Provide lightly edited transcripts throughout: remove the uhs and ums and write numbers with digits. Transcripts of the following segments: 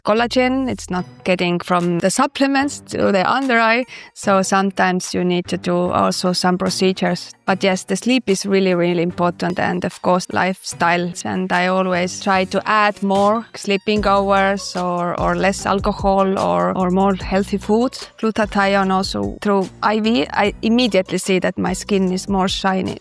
collagen. It's not getting from the supplements to the under eye. So sometimes you need to do also some procedures. But yes, the sleep is really, really important. And of course, lifestyle. And I always try to add more sleeping hours or less alcohol or more healthy foods. Glutathione also through IV. I immediately see that my skin is more shiny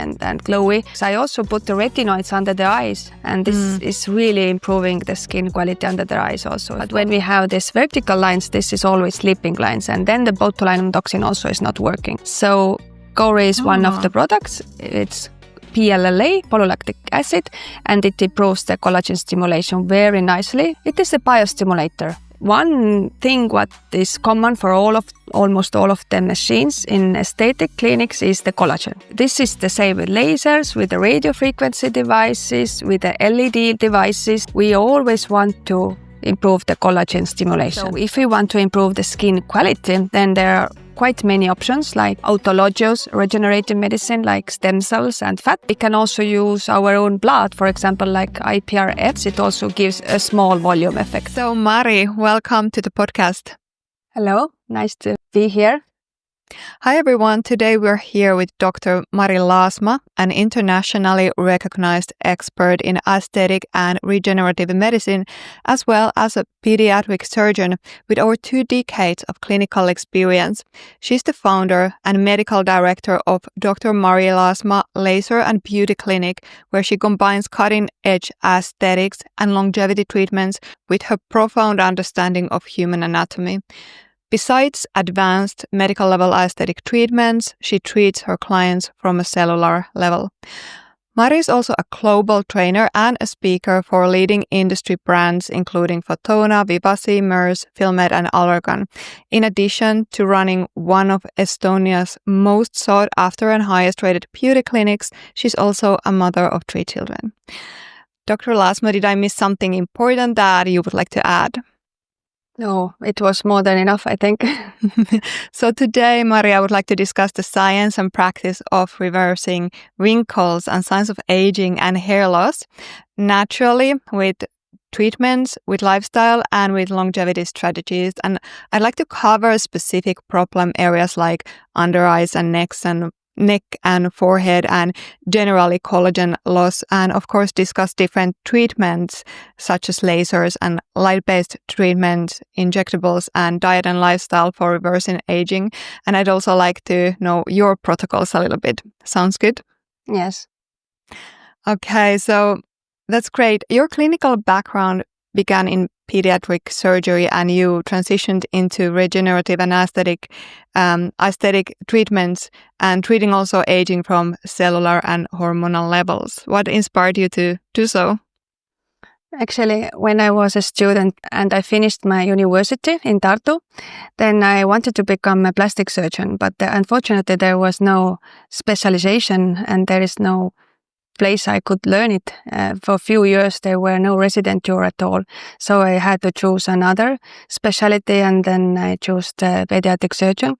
and glowy. So I also put the retinoids under the eyes. And this is really improving the skin quality under the eyes also. But when we have these vertical lines, this is always sleeping lines. And then the botulinum toxin also is not working. So gouri is one of the products. It's PLLA, polylactic acid, and it improves the collagen stimulation very nicely. It is a biostimulator. One thing what is common for almost all of the machines in aesthetic clinics is the collagen. This is the same with lasers, with the radiofrequency devices, with the LED devices. We always want to improve the collagen stimulation. So if we want to improve the skin quality, then there are quite many options like autologous regenerative medicine like stem cells and fat. We can also use our own blood, for example, like iPRF. It also gives a small volume effect. So Mari, welcome to the podcast. Hello, nice to be here. Hi everyone, today we're here with Dr. Mari Laasma, an internationally recognized expert in aesthetic and regenerative medicine, as well as a pediatric surgeon with over 2 decades of clinical experience. She's the founder and medical director of Dr. Mari Laasma Laser and Beauty Clinic, where she combines cutting-edge aesthetics and longevity treatments with her profound understanding of human anatomy. Besides advanced medical-level aesthetic treatments, she treats her clients from a cellular level. Mari is also a global trainer and a speaker for leading industry brands including Fotona, Vivasi, Merz, Filmed and Allergan. In addition to running one of Estonia's most sought-after and highest-rated beauty clinics, she's also a mother of 3 children. Dr. Laasma, did I miss something important that you would like to add? No, it was more than enough, I think. So today, Mari, I would like to discuss the science and practice of reversing wrinkles and signs of aging and hair loss naturally with treatments, with lifestyle, and with longevity strategies. And I'd like to cover specific problem areas like under eyes and neck and forehead and generally collagen loss, and of course discuss different treatments such as lasers and light-based treatments, injectables and diet and lifestyle for reversing aging. And I'd also like to know your protocols a little bit. Sounds good? Yes. Okay, so that's great. Your clinical background began in pediatric surgery and you transitioned into regenerative and aesthetic treatments and treating also aging from cellular and hormonal levels. What inspired you to do so? Actually, when I was a student and I finished my university in Tartu, then I wanted to become a plastic surgeon, but unfortunately there was no specialization and there is no place I could learn it. For a few years there were no residenture at all, so I had to choose another specialty, and then I chose the pediatric surgeon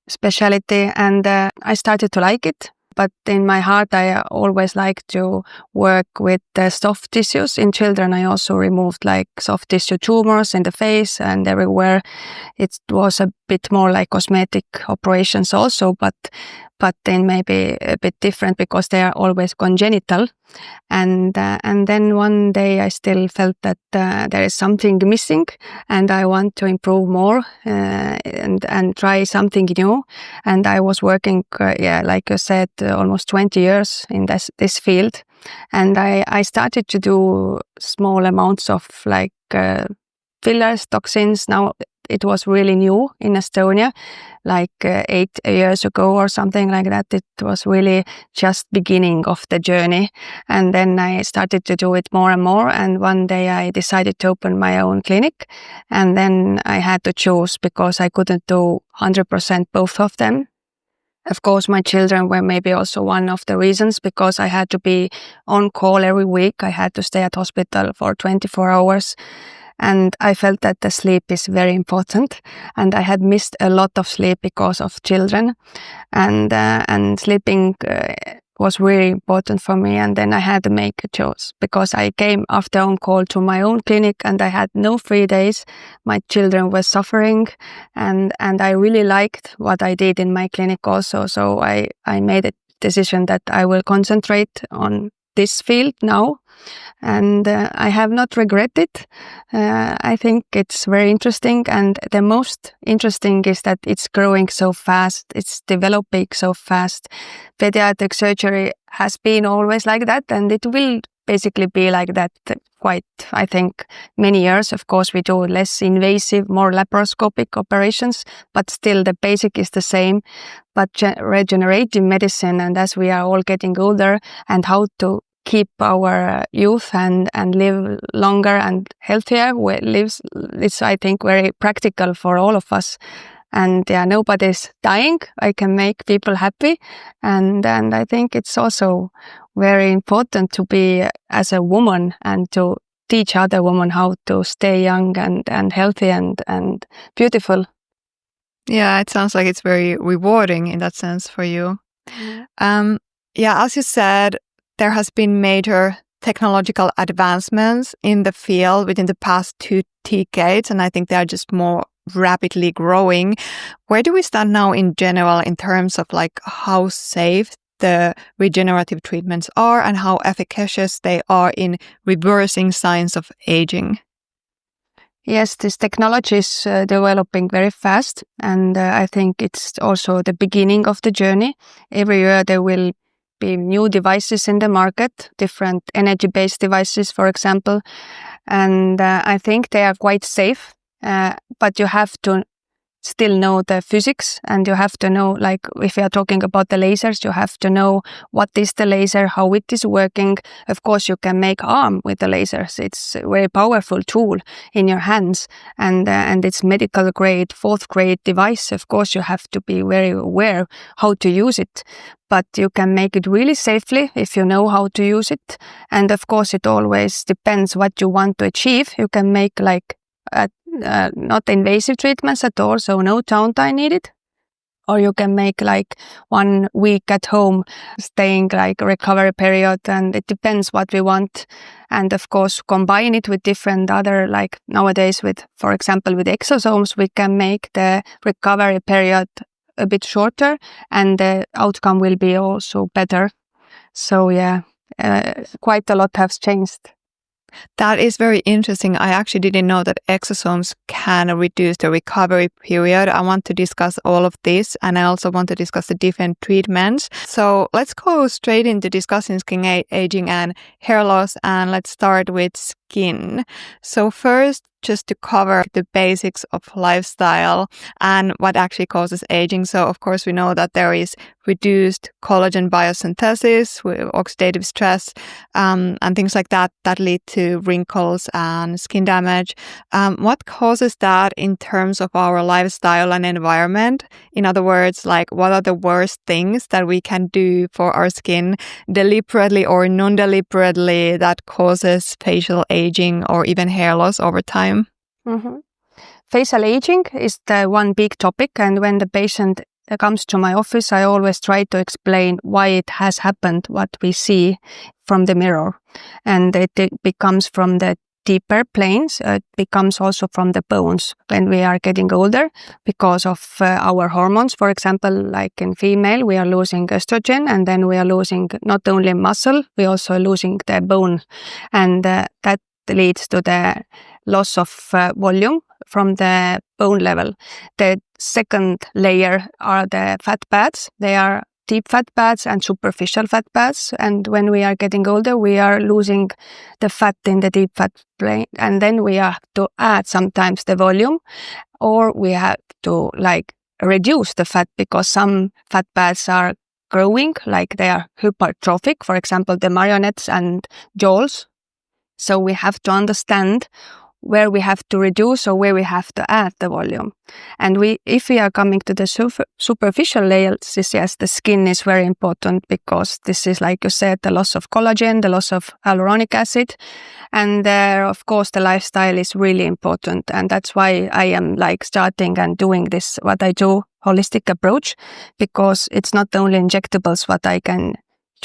specialty, and I started to like it. But in my heart, I always like to work with the soft tissues. In children, I also removed like soft tissue tumors in the face and everywhere. It was a bit more like cosmetic operations also, but then maybe a bit different because they are always congenital. And then one day I still felt that there is something missing and I want to improve more and try something new. And I was working, like you said, almost 20 years in this field. And I started to do small amounts of like fillers, toxins. Now it was really new in Estonia, like 8 years ago or something like that. It was really just beginning of the journey. And then I started to do it more and more. And one day I decided to open my own clinic. And then I had to choose because I couldn't do 100% both of them. Of course, my children were maybe also one of the reasons because I had to be on call every week. I had to stay at hospital for 24 hours. And I felt that the sleep is very important, and I had missed a lot of sleep because of children, and sleeping was really important for me. And then I had to make a choice because I came after on call to my own clinic and I had no free days. My children were suffering and I really liked what I did in my clinic also. So I made a decision that I will concentrate on this field now. And I have not regretted. I think it's very interesting. And the most interesting is that it's growing so fast. It's developing so fast. Pediatric surgery has been always like that, and it will basically be like that quite, I think, many years. Of course, we do less invasive, more laparoscopic operations, but still the basic is the same. But regenerative medicine, and as we are all getting older, and how to keep our youth and live longer and healthier lives, it's, I think, very practical for all of us. And nobody's dying. I can make people happy. And I think it's also very important to be as a woman and to teach other women how to stay young and healthy and beautiful. Yeah, it sounds like it's very rewarding in that sense for you. As you said, there has been major technological advancements in the field within the past 2 decades, and I think they are just more rapidly growing. Where do we stand now in general in terms of like how safe the regenerative treatments are and how efficacious they are in reversing signs of aging? Yes, this technology is developing very fast, and I think it's also the beginning of the journey. Every year there will be new devices in the market, different energy-based devices, for example, and I think they are quite safe, but you have to still know the physics, and you have to know, like if you are talking about the lasers, you have to know what is the laser, how it is working. Of course, you can make arm with the lasers. It's a very powerful tool in your hands, and it's medical grade, 4th grade device. Of course, you have to be very aware how to use it, but you can make it really safely if you know how to use it. And of course, it always depends what you want to achieve. You can make like not invasive treatments at all, so no downtime needed. Or you can make like 1 week at home, staying like recovery period, and it depends what we want. And of course, combine it with different other, like nowadays with, for example, with exosomes, we can make the recovery period a bit shorter and the outcome will be also better. So quite a lot has changed. That is very interesting. I actually didn't know that exosomes can reduce the recovery period. I want to discuss all of this, and I also want to discuss the different treatments. So let's go straight into discussing skin aging and hair loss, and let's start with skin. So first, just to cover the basics of lifestyle and what actually causes aging. So of course we know that there is reduced collagen biosynthesis with oxidative stress and things like that lead to wrinkles and skin damage. What causes that in terms of our lifestyle and environment? In other words, like what are the worst things that we can do for our skin deliberately or non-deliberately that causes facial aging or even hair loss over time? Mm-hmm. Facial aging is the one big topic, and when the patient comes to my office, I always try to explain why it has happened, what we see from the mirror. And it becomes from the deeper planes, it becomes also from the bones when we are getting older because of our hormones. For example, like in female, we are losing estrogen, and then we are losing not only muscle, we also losing the bone. And that leads to the loss of volume from the bone level. The second layer are the fat pads. They are deep fat pads and superficial fat pads. And when we are getting older, we are losing the fat in the deep fat plane. And then we have to add sometimes the volume, or we have to like reduce the fat because some fat pads are growing, like they are hypertrophic, for example, the marionettes and jowls. So we have to understand where we have to reduce or where we have to add the volume. And if we are coming to the superficial layers, yes, the skin is very important because this is, like you said, the loss of collagen, the loss of hyaluronic acid. And of course, the lifestyle is really important. And that's why I am like starting and doing this, what I do, holistic approach, because it's not only injectables what I can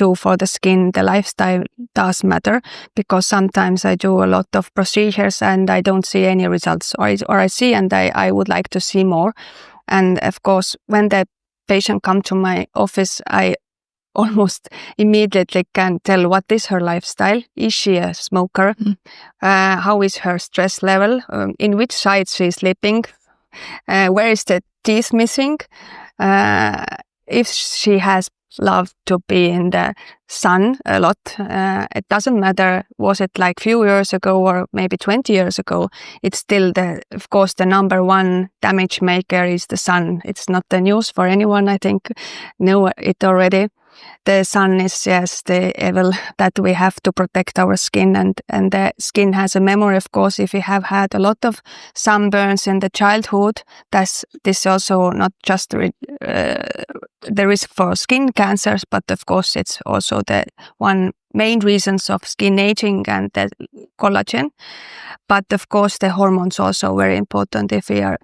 do for the skin, the lifestyle does matter, because sometimes I do a lot of procedures and I don't see any results, or I see and I would like to see more. And of course, when the patient come to my office, I almost immediately can tell what is her lifestyle. Is she a smoker? How is her stress level? In which side she is sleeping? Where is the teeth missing? If she has loved to be in the sun a lot, it doesn't matter, was it like few years ago or maybe 20 years ago, it's still of course, the number one damage maker is the sun. It's not the news for anyone, I think, know it already. The sun is, yes, the evil that we have to protect our skin, and the skin has a memory, of course. If you have had a lot of sunburns in the childhood, this also not just the risk for skin cancers, but of course it's also the one main reasons of skin aging and the collagen. But of course the hormones also very important. If we are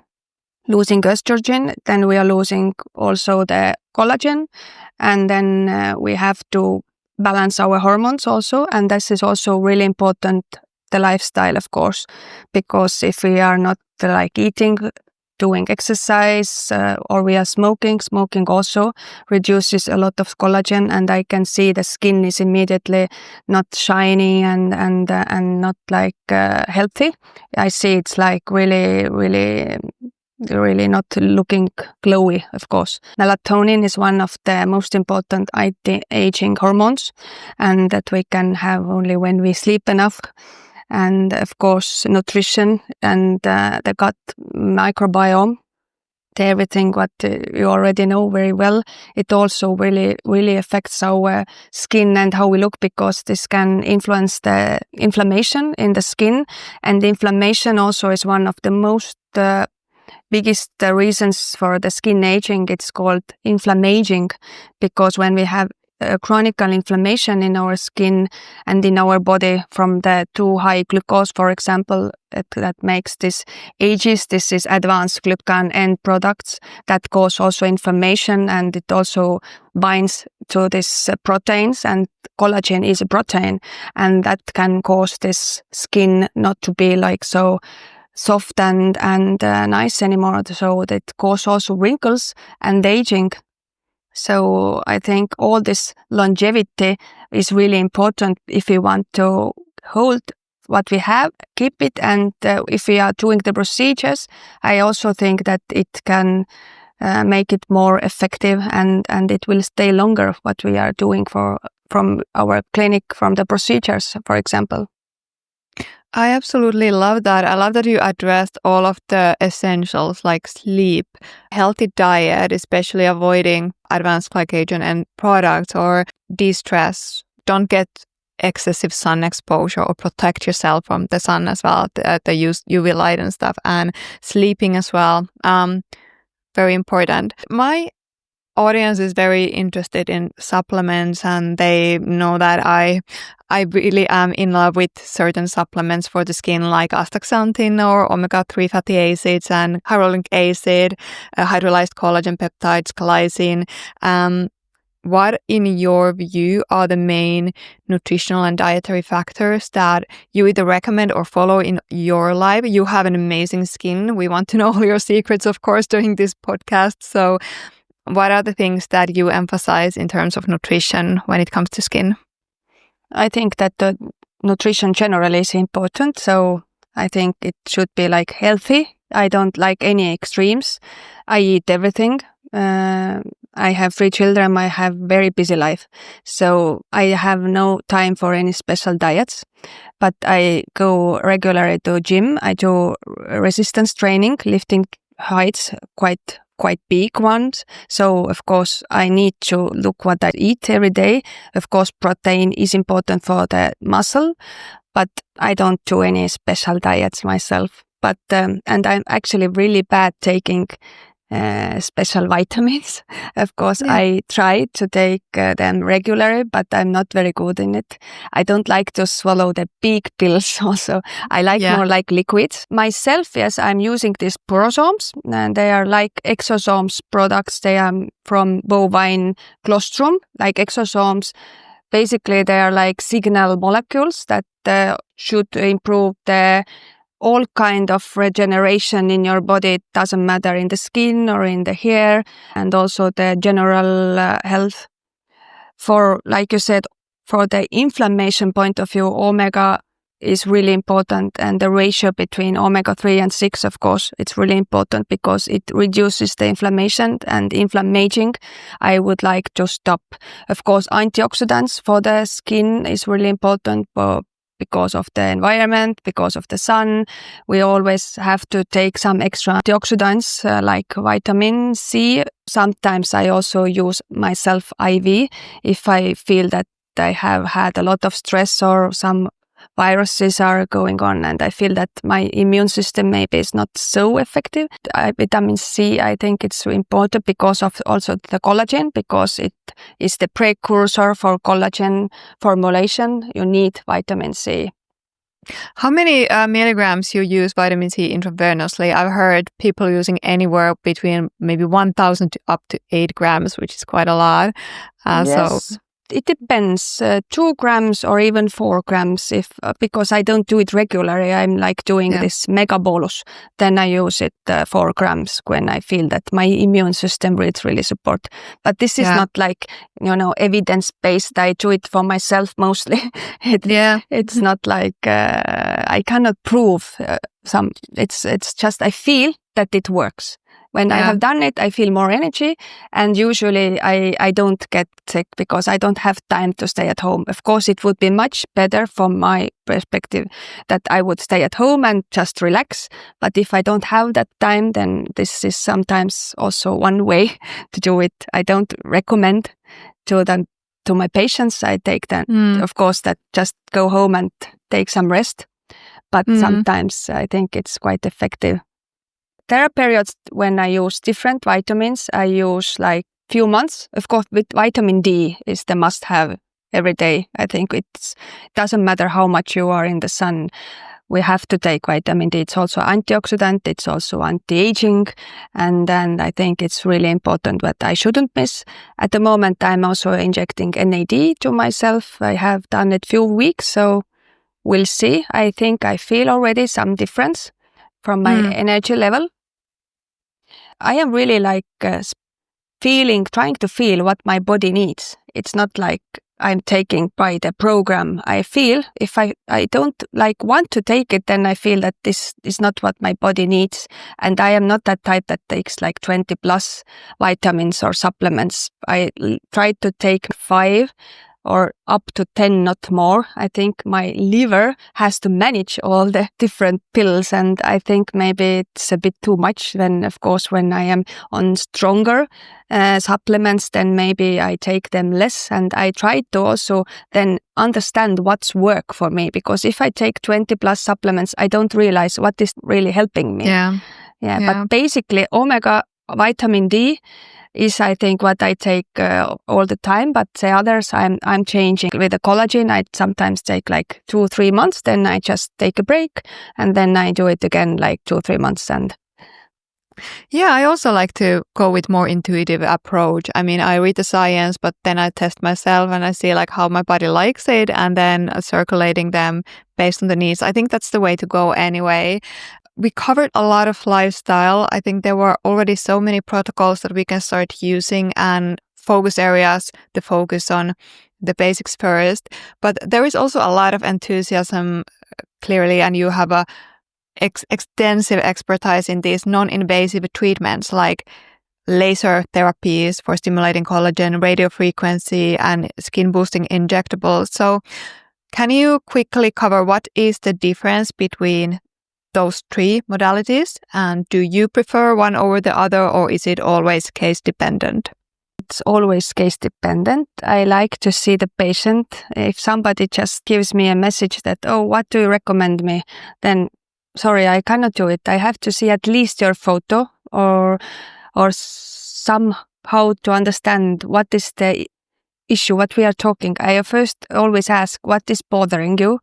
losing estrogen, then we are losing also the collagen, and then we have to balance our hormones also, and this is also really important, the lifestyle, of course, because if we are not like eating, doing exercise, or we are smoking also reduces a lot of collagen, and I can see the skin is immediately not shiny and not like healthy. I see it's like really not looking glowy, of course. Melatonin is one of the most important anti-aging hormones, and that we can have only when we sleep enough. And of course, nutrition and the gut microbiome, everything what you already know very well. It also really affects our skin and how we look, because this can influence the inflammation in the skin. And the inflammation also is one of the most biggest reasons for the skin aging. It's called inflammaging, because when we have chronic inflammation in our skin and in our body from the too high glucose, for example, that makes this ages. This is advanced glucan end products that cause also inflammation, and it also binds to these proteins, and collagen is a protein, and that can cause this skin not to be like so soft and nice anymore. So that cause also wrinkles and aging. So I think all this longevity is really important if we want to hold what we have, keep it, and if we are doing the procedures, I also think that it can make it more effective, and it will stay longer what we are doing from our clinic, from the procedures, for example. I absolutely love that. I love that you addressed all of the essentials like sleep, healthy diet, especially avoiding advanced glycogen and products, or de-stress. Don't get excessive sun exposure, or protect yourself from the sun as well, the UV light and stuff, and sleeping as well. Very important. My audience is very interested in supplements, and they know that I really am in love with certain supplements for the skin, like astaxanthin or omega-3 fatty acids and hyaluronic acid, hydrolyzed collagen peptides, glycine. What, in your view, are the main nutritional and dietary factors that you either recommend or follow in your life? You have an amazing skin. We want to know all your secrets, of course, during this podcast. So what are the things that you emphasize in terms of nutrition when it comes to skin? I think that the nutrition generally is important. So I think it should be like healthy. I don't like any extremes. I eat everything. I have 3 children. I have very busy life. So I have no time for any special diets. But I go regularly to gym. I do resistance training, lifting heights, quite big ones. So of course I need to look what I eat every day. Of course protein is important for the muscle, but I don't do any special diets myself. But and I'm actually really bad taking special vitamins. Of course, yeah. I try to take them regularly, but I'm not very good in it. I don't like to swallow the big pills also. I like more like liquids. Myself, yes, I'm using these porosomes, and they are like exosomes products. They are from bovine colostrum, like exosomes. basically they are like signal molecules that should improve the all kind of regeneration in your body. It doesn't matter in the skin or in the hair, and also the general health. For, like you said, for the inflammation point of view, omega is really important, and the ratio between omega-3 and 6, of course, it's really important because it reduces the inflammation and inflammaging. I would like to stop. Of course, antioxidants for the skin is really important because of the environment, because of the sun. We always have to take some extra antioxidants like vitamin C. Sometimes I also use myself IV if I feel that I have had a lot of stress or some viruses are going on and I feel that my immune system maybe is not so effective. Vitamin C, I think it's important because of also the collagen, because it is the precursor for collagen formulation. You need vitamin C. How many milligrams you use vitamin C intravenously? I've heard people using anywhere between maybe 1,000 to up to 8 grams, which is quite a lot. Yes. So it depends, 2 grams or even 4 grams because I don't do it regularly. I'm like doing this mega bolus. Then I use it 4 grams when I feel that my immune system needs really support. But this is not like, evidence-based. I do it for myself mostly. It's not like I cannot prove it's just I feel that it works. When I have done it, I feel more energy, and usually I don't get sick because I don't have time to stay at home. Of course, it would be much better from my perspective that I would stay at home and just relax. But if I don't have that time, then this is sometimes also one way to do it. I don't recommend to my patients. I take them, of course, that just go home and take some rest. But sometimes I think it's quite effective. There are periods when I use different vitamins. I use like few months. Of course, with vitamin D is the must-have every day. I think it doesn't matter how much you are in the sun. We have to take vitamin D. It's also antioxidant. It's also anti-aging. And then I think it's really important that I shouldn't miss. At the moment, I'm also injecting NAD to myself. I have done it few weeks, so we'll see. I think I feel already some difference from my energy level. I am really like trying to feel what my body needs. It's not like I'm taking by the program. I feel if I don't like want to take it, then I feel that this is not what my body needs. And I am not that type that takes like 20 plus vitamins or supplements. I try to take 5 or up to 10, not more. I think my liver has to manage all the different pills, and I think maybe it's a bit too much. Then, of course, when I am on stronger supplements, then maybe I take them less, and I try to also then understand what's work for me, because if I take 20 plus supplements, I don't realize what is really helping me. But basically, omega, vitamin D is, I think, what I take all the time. But the others, I'm changing. With the collagen, I sometimes take like 2-3 months. Then I just take a break, and then I do it again like 2-3 months. And I also like to go with more intuitive approach. I mean, I read the science, but then I test myself and I see like how my body likes it, and then circulating them based on the needs. I think that's the way to go anyway. We covered a lot of lifestyle. I think there were already so many protocols that we can start using, and focus areas, the focus on the basics first. But there is also a lot of enthusiasm, clearly, and you have a extensive expertise in these non-invasive treatments like laser therapies for stimulating collagen, radiofrequency, and skin-boosting injectables. So can you quickly cover what is the difference between those 3 modalities, and do you prefer one over the other, or is it always case dependent? It's always case dependent. I like to see the patient. If somebody just gives me a message that, oh, what do you recommend me? Then, sorry, I cannot do it. I have to see at least your photo or somehow to understand what is the issue, what we are talking. I first always ask, what is bothering you?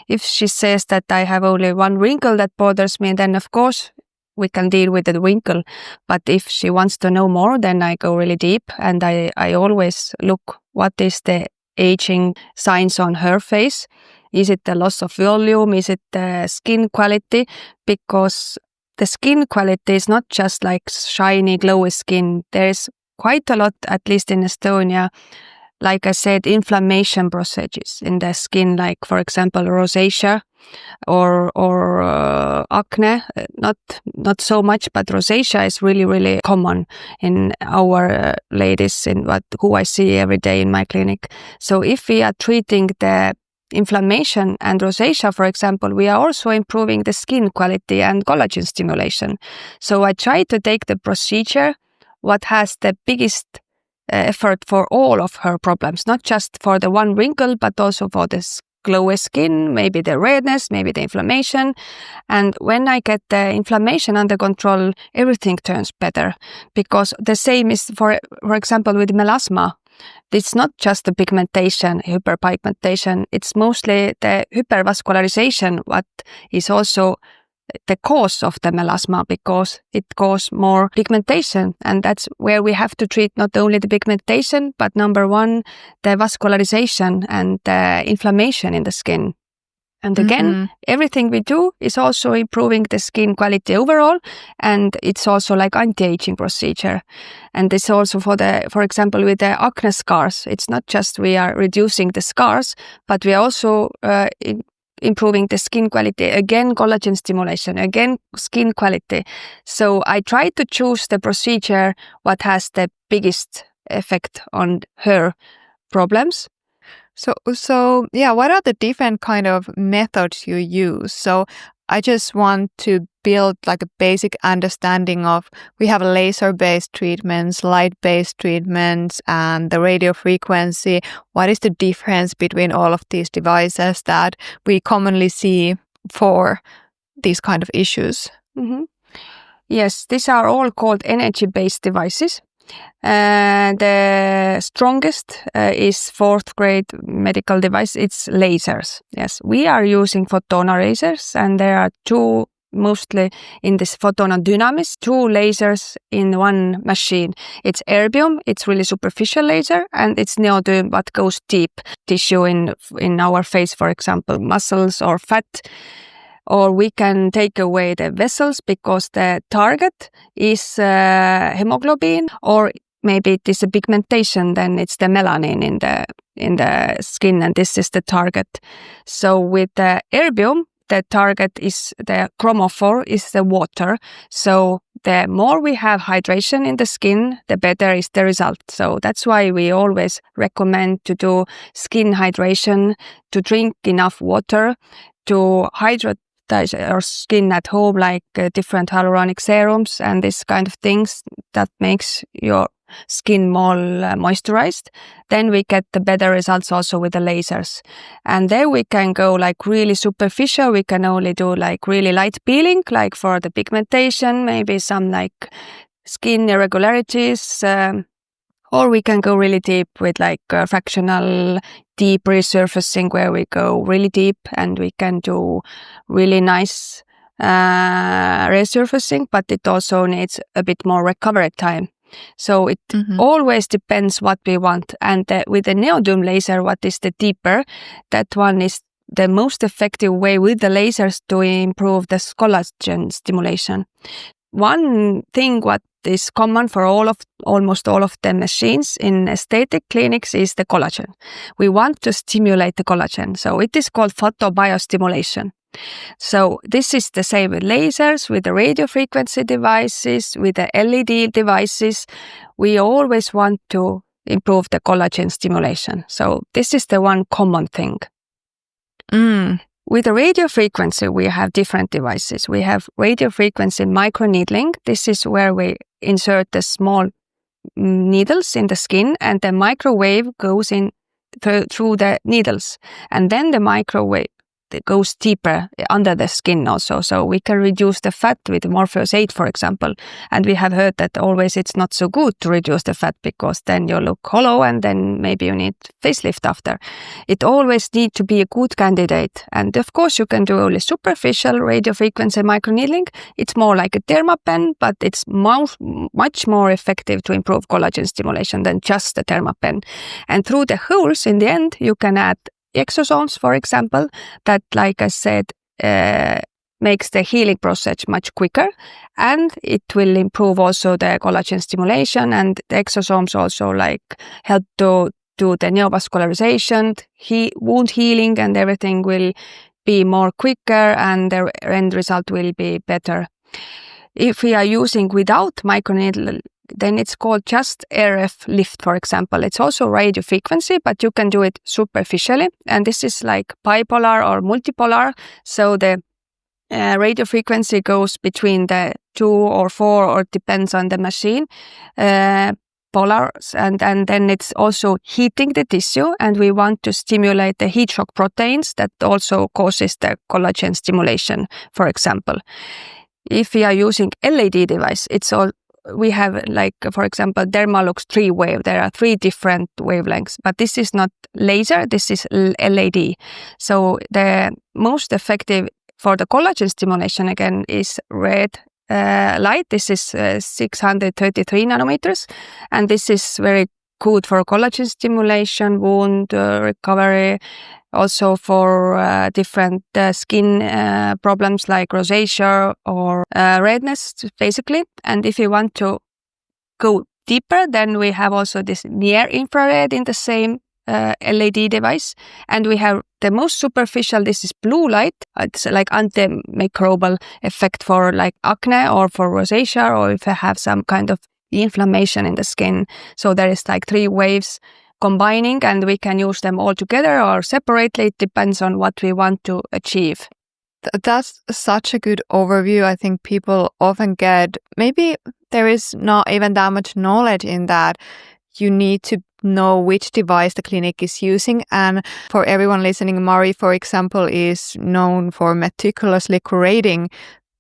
If she says that I have only one wrinkle that bothers me, then of course we can deal with the wrinkle. But if she wants to know more, then I go really deep, and I always look what is the aging signs on her face. Is it the loss of volume? Is it the skin quality? Because the skin quality is not just like shiny, glowy skin. There is quite a lot, at least in Estonia, like I said, inflammation processes in the skin, like for example, rosacea or acne. Not so much, but rosacea is really, really common in our ladies who I see every day in my clinic. So if we are treating the inflammation and rosacea, for example, we are also improving the skin quality and collagen stimulation. So I try to take the procedure what has the biggest effort for all of her problems, not just for the one wrinkle, but also for the glowy skin, maybe the redness, maybe the inflammation. And when I get the inflammation under control, everything turns better. Because the same is, for example, with melasma. It's not just the pigmentation, hyperpigmentation, it's mostly the hypervascularization, what is also the cause of the melasma, because it causes more pigmentation. And that's where we have to treat not only the pigmentation, but number one, the vascularization and the inflammation in the skin. And again, everything we do is also improving the skin quality overall, and it's also like anti-aging procedure. And this also for example, with the acne scars, it's not just we are reducing the scars, but we are also improving the skin quality. Again, collagen stimulation, again, skin quality. So I try to choose the procedure what has the biggest effect on her problems. So yeah, what are the different kind of methods you use? So I just want to build like a basic understanding of, we have laser-based treatments, light-based treatments, and the radio frequency. What is the difference between all of these devices that we commonly see for these kind of issues? Mm-hmm. Yes, these are all called energy-based devices. The strongest is 4th grade medical device. It's lasers. Yes, we are using Fotona lasers, and there are two, mostly in this Fotona Dynamis, 2 lasers in one machine. It's Erbium, it's really superficial laser, and it's neodimio, what goes deep tissue in our face, for example, muscles or fat. Or we can take away the vessels because the target is hemoglobin, or maybe it is a pigmentation, then it's the melanin in the skin, and this is the target. So with the Erbium, the target is the chromophore, is the water. So the more we have hydration in the skin, the better is the result. So that's why we always recommend to do skin hydration, to drink enough water, to hydrate our skin at home, like different hyaluronic serums and this kind of things that makes your skin more moisturized. Then we get the better results also with the lasers. And there we can go like really superficial. We can only do like really light peeling, like for the pigmentation, maybe some like skin irregularities, or we can go really deep with like fractional deep resurfacing, where we go really deep and we can do really nice resurfacing, but it also needs a bit more recovery time. So it always depends what we want. And with the neodym laser, what is the deeper, that one is the most effective way with the lasers to improve the collagen stimulation. One thing what is common for almost all of the machines in aesthetic clinics is the collagen. We want to stimulate the collagen. So it is called photobiostimulation. So this is the same with lasers, with the radiofrequency devices, with the LED devices. We always want to improve the collagen stimulation. So this is the one common thing. With the radiofrequency, we have different devices. We have radiofrequency microneedling. This is where we insert the small needles in the skin, and the microwave goes in through the needles. And then the microwave goes deeper under the skin also. So we can reduce the fat with Morpheus 8, for example. And we have heard that always it's not so good to reduce the fat because then you look hollow and then maybe you need facelift after. It always needs to be a good candidate. And of course you can do only superficial radiofrequency microneedling. It's more like a dermapen, but it's much more effective to improve collagen stimulation than just the dermapen. And through the holes in the end, you can add exosomes, for example, that, like I said, makes the healing process much quicker, and it will improve also the collagen stimulation, and the exosomes also like help to do the neovascularization, wound healing, and everything will be more quicker and the end result will be better. If we are using without microneedle, then it's called just RF lift, for example. It's also radiofrequency, but you can do it superficially. And this is like bipolar or multipolar. So the radiofrequency goes between the 2 or 4, or depends on the machine, polars. And then it's also heating the tissue. And we want to stimulate the heat shock proteins that also causes the collagen stimulation, for example. If we are using LAD device, we have, like, for example, Dermalux 3 wave. There are 3 different wavelengths, but this is not laser, this is LAD. So the most effective for the collagen stimulation, again, is red light. This is 633 nanometers, and this is very good for collagen stimulation, wound recovery, also for different skin problems like rosacea or redness, basically. And if you want to go deeper, then we have also this near infrared in the same LED device. And we have the most superficial, this is blue light. It's like antimicrobial effect for like acne or for rosacea, or if you have some kind of inflammation in the skin. So there is like 3 waves combining, and we can use them all together or separately. It depends on what we want to achieve. That's such a good overview. I think people often maybe there is not even that much knowledge in that. You need to know which device the clinic is using. And for everyone listening, Mari, for example, is known for meticulously curating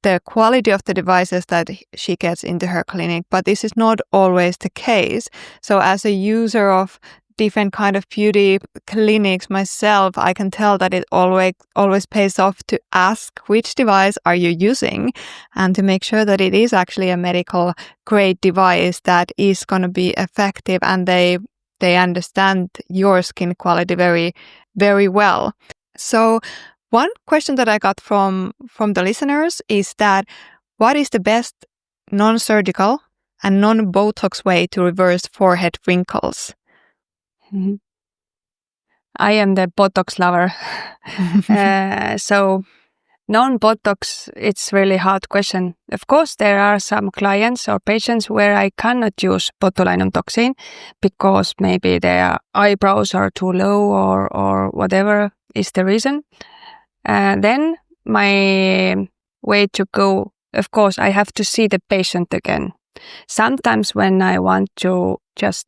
the quality of the devices that she gets into her clinic, but this is not always the case. So as a user of different kind of beauty clinics myself, I can tell that it always pays off to ask which device are you using, and to make sure that it is actually a medical grade device that is going to be effective, and they understand your skin quality very, very well. So one question that I got from the listeners is that what is the best non-surgical and non-Botox way to reverse forehead wrinkles? Mm-hmm. I am the Botox lover. So non-Botox, it's really hard question. Of course, there are some clients or patients where I cannot use botulinum toxin because maybe their eyebrows are too low or whatever is the reason. Then my way to go, of course, I have to see the patient again. Sometimes when I want to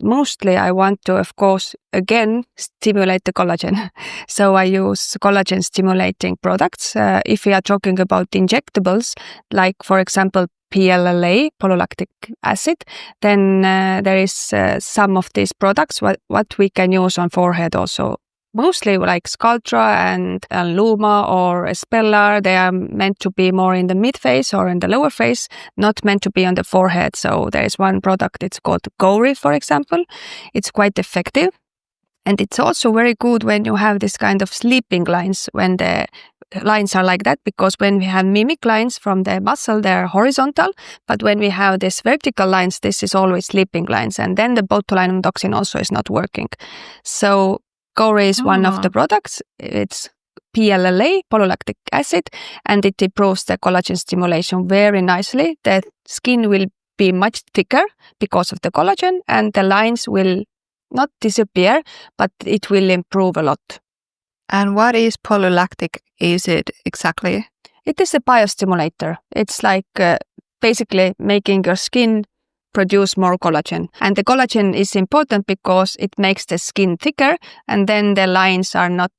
mostly I want to, of course, again, stimulate the collagen. So I use collagen stimulating products. If we are talking about injectables, like, for example, PLLA, polylactic acid, then there is some of these products what we can use on forehead also. Mostly like Sculptra and Luma or Espellar, they are meant to be more in the mid-face or in the lower face, not meant to be on the forehead. So there is one product, it's called Gouri, for example. It's quite effective. And it's also very good when you have this kind of sleeping lines, when the lines are like that, because when we have mimic lines from the muscle, they're horizontal. But when we have these vertical lines, this is always sleeping lines. And then the botulinum toxin also is not working. So Gouri is one of the products. It's PLLA, polylactic acid, and it improves the collagen stimulation very nicely. The skin will be much thicker because of the collagen, and the lines will not disappear, but it will improve a lot. And what is polylactic acid exactly? It is a biostimulator. It's like basically making your skin produce more collagen. And the collagen is important because it makes the skin thicker, and then the lines are not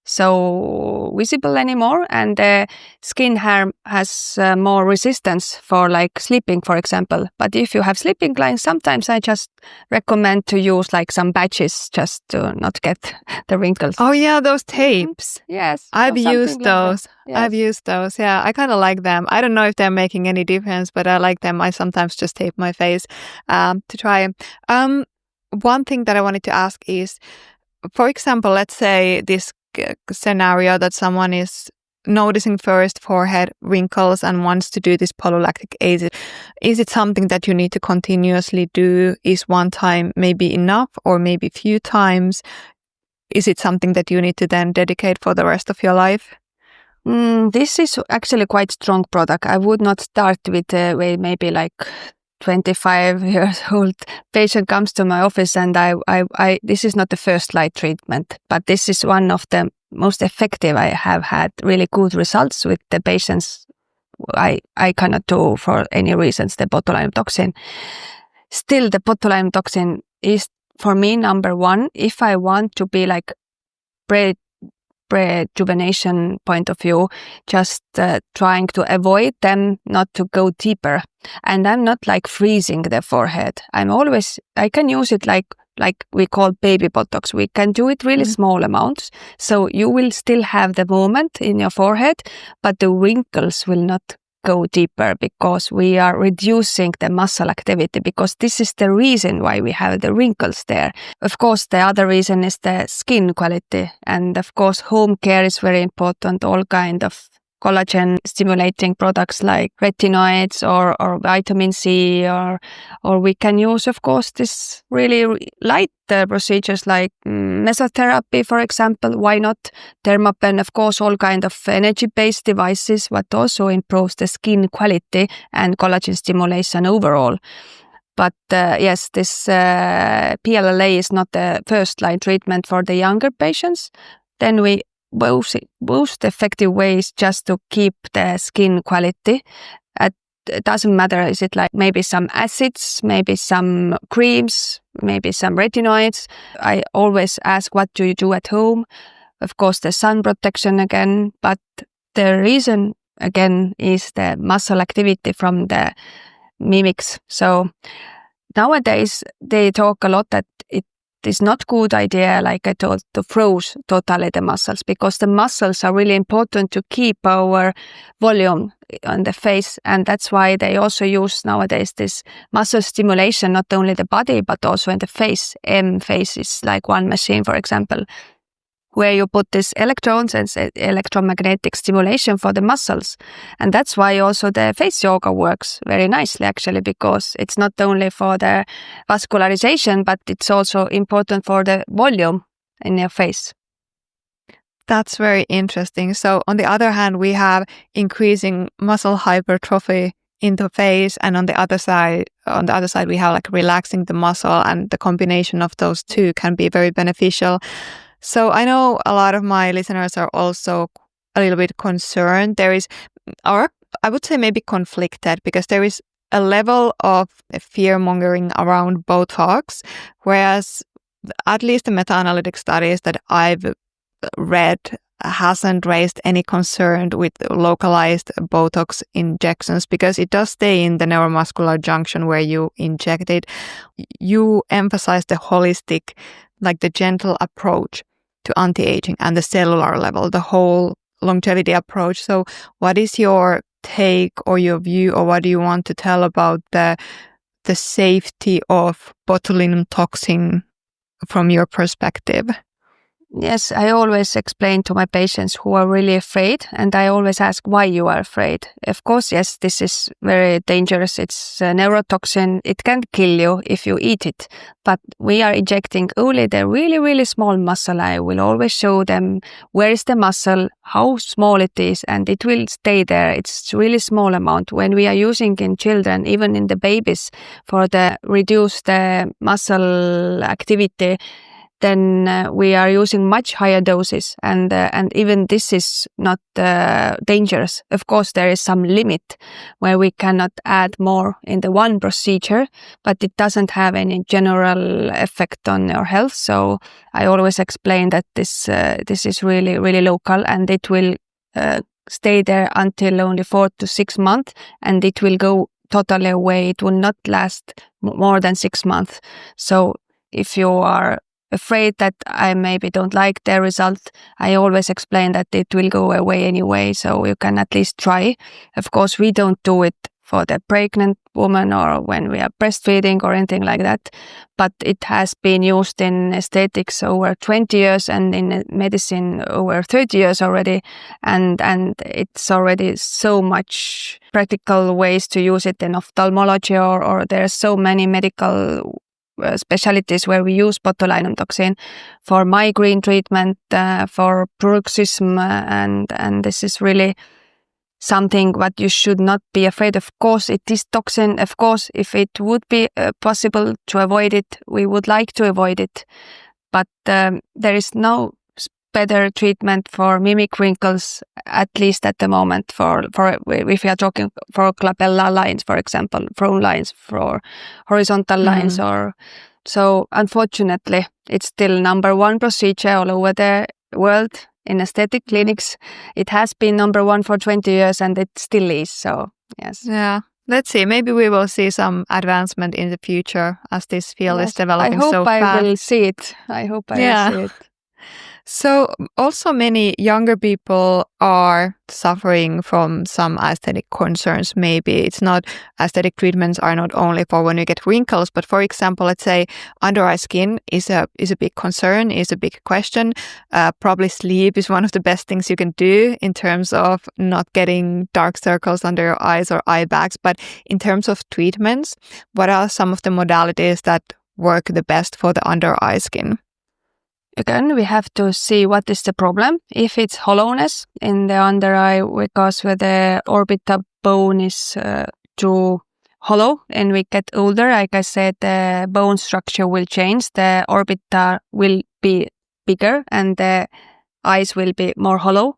so visible anymore, and the skin hair has more resistance for like sleeping, for example. But if you have sleeping lines, sometimes I just recommend to use like some patches just to not get the wrinkles. Oh yeah, those tapes. Yes, I've used those. Yes. I've used those. Yeah, I kind of like them. I don't know if they're making any difference, but I like them. I sometimes just tape my face to try. One thing that I wanted to ask is, for example, let's say this scenario that someone is noticing first forehead wrinkles and wants to do this polylactic acid. Is it something that you need to continuously do? Is one time maybe enough, or maybe few times? Is it something that you need to then dedicate for the rest of your life? This is actually quite strong product. I would not start with maybe like 25 years old patient comes to my office, and I this is not the first light treatment, but this is one of the most effective. I have had really good results with the patients. I cannot do for any reasons the botulinum toxin. Still, the botulinum toxin is for me number one if I want to be like rejuvenation point of view, just trying to avoid them not to go deeper. And I'm not like freezing the forehead. I can use it like we call baby Botox. We can do it really small amounts. So you will still have the movement in your forehead, but the wrinkles will not go deeper because we are reducing the muscle activity, because this is the reason why we have the wrinkles there. Of course, the other reason is the skin quality. And of course, home care is very important. All kind of collagen stimulating products like retinoids or vitamin C, or we can use, of course, this really light procedures like mesotherapy, for example. Why not? Dermapen, of course, all kind of energy-based devices, but also improves the skin quality and collagen stimulation overall. But yes, this PLLA is not the first line treatment for the younger patients. Then we most effective ways just to keep the skin quality. It doesn't matter, is it like maybe some acids, maybe some creams, maybe some retinoids. I always ask, what do you do at home? Of course, the sun protection again, but the reason again is the muscle activity from the mimics. So nowadays they talk a lot that it is not good idea, like I told, to froze totally the muscles, because the muscles are really important to keep our volume on the face, and that's why they also use nowadays this muscle stimulation, not only the body but also in the face. Face is like one machine, for example, where you put these electrons and electromagnetic stimulation for the muscles. And that's why also the face yoga works very nicely, actually, because it's not only for the vascularization, but it's also important for the volume in your face. That's very interesting. So on the other hand, we have increasing muscle hypertrophy in the face, and on the other side we have like relaxing the muscle, and the combination of those two can be very beneficial. So I know a lot of my listeners are also a little bit concerned. There is, or I would say maybe conflicted, because there is a level of fear-mongering around Botox, whereas at least the meta-analytic studies that I've read hasn't raised any concern with localized Botox injections, because it does stay in the neuromuscular junction where you inject it. You emphasize the holistic, like the gentle approach to anti-aging and the cellular level, the whole longevity approach. So what is your take or your view, or what do you want to tell about the safety of botulinum toxin from your perspective? Yes, I always explain to my patients who are really afraid, and I always ask why you are afraid. Of course, yes, this is very dangerous. It's a neurotoxin. It can kill you if you eat it. But we are injecting only the really, really small muscle. I will always show them where is the muscle, how small it is, and it will stay there. It's really small amount. When we are using in children, even in the babies, for the reduce the muscle activity, then we are using much higher doses, and even this is not dangerous. Of course, there is some limit where we cannot add more in the one procedure, but it doesn't have any general effect on your health. So I always explain that this is really, really local, and it will stay there until only 4 to 6 months, and it will go totally away. It will not last more than 6 months. So if you are afraid that I maybe don't like the result, I always explain that it will go away anyway, so you can at least try. Of course, we don't do it for the pregnant woman or when we are breastfeeding or anything like that, but it has been used in aesthetics over 20 years and in medicine over 30 years already, and it's already so much practical ways to use it in ophthalmology, or there are so many medical specialties where we use botulinum toxin for migraine treatment, for bruxism, and this is really something what you should not be afraid of. Of course, it is toxin. Of course, if it would be possible to avoid it, we would like to avoid it. But there is no better treatment for mimic wrinkles, at least at the moment, for if we are talking for glabella lines, for example, frown lines, for horizontal lines, or so. Unfortunately, it's still number one procedure all over the world. In aesthetic clinics, it has been number one for 20 years and it still is. So, yes. Yeah. Let's see. Maybe we will see some advancement in the future as this field is developing so fast. I hope I will see it. I hope I will see it. So also many younger people are suffering from some aesthetic concerns. Maybe it's not, aesthetic treatments are not only for when you get wrinkles, but for example, let's say under eye skin is a big concern, is a big question. Probably sleep is one of the best things you can do in terms of not getting dark circles under your eyes or eye bags. But in terms of treatments, what are some of the modalities that work the best for the under eye skin? Again, we have to see what is the problem. If it's hollowness in the under eye because where the orbital bone is too hollow and we get older, like I said, the bone structure will change. The orbita will be bigger and the eyes will be more hollow.